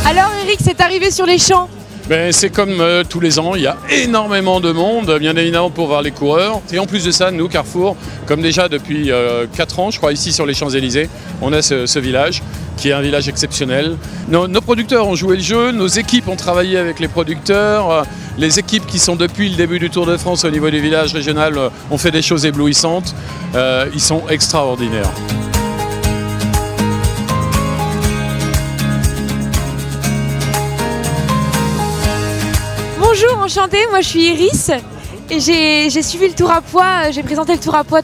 Alors Eric, c'est arrivé sur les champs. Ben, c'est comme tous les ans, il y a énormément de monde, bien évidemment pour voir les coureurs. Et en plus de ça, nous, Carrefour, comme déjà depuis 4 ans, je crois, ici sur les Champs-Élysées, on a ce village qui est un village exceptionnel. Nos producteurs ont joué le jeu, nos équipes ont travaillé avec les producteurs, les équipes qui sont depuis le début du Tour de France au niveau du village régional ont fait des choses éblouissantes. Ils sont extraordinaires. Bonjour, enchantée, moi je suis Iris et j'ai suivi le Tour à Poix, j'ai présenté le Tour à Poix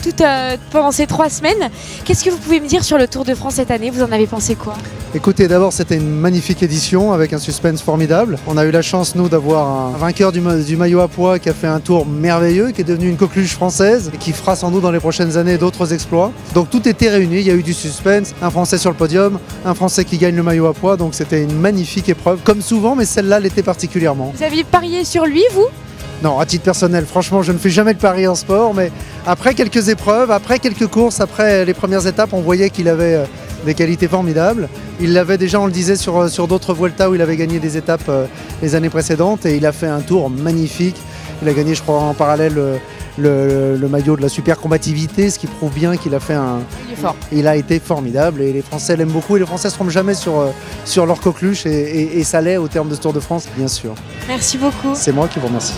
pendant ces 3 semaines. Qu'est-ce que vous pouvez me dire sur le Tour de France cette année? Vous en avez pensé quoi? Écoutez, d'abord c'était une magnifique édition avec un suspense formidable. On a eu la chance, nous, d'avoir un vainqueur du maillot à pois qui a fait un tour merveilleux, qui est devenu une coqueluche française et qui fera sans doute dans les prochaines années d'autres exploits. Donc tout était réuni, il y a eu du suspense, un Français sur le podium, un Français qui gagne le maillot à pois, donc c'était une magnifique épreuve, comme souvent, mais celle-là l'était particulièrement. Vous aviez parié sur lui, vous? Non, à titre personnel, franchement, je ne fais jamais de paris en sport, mais après quelques épreuves, après quelques courses, après les premières étapes, on voyait qu'il avait des qualités formidables. Il l'avait déjà, on le disait, sur d'autres Vuelta où il avait gagné des étapes les années précédentes et il a fait un tour magnifique. Il a gagné, je crois, en parallèle le maillot de la super combativité, ce qui prouve bien qu'il a fait Il a été formidable et les Français l'aiment beaucoup et les Français ne se trompent jamais sur leur coqueluche et ça l'est au terme de ce Tour de France, bien sûr. Merci beaucoup. C'est moi qui vous remercie.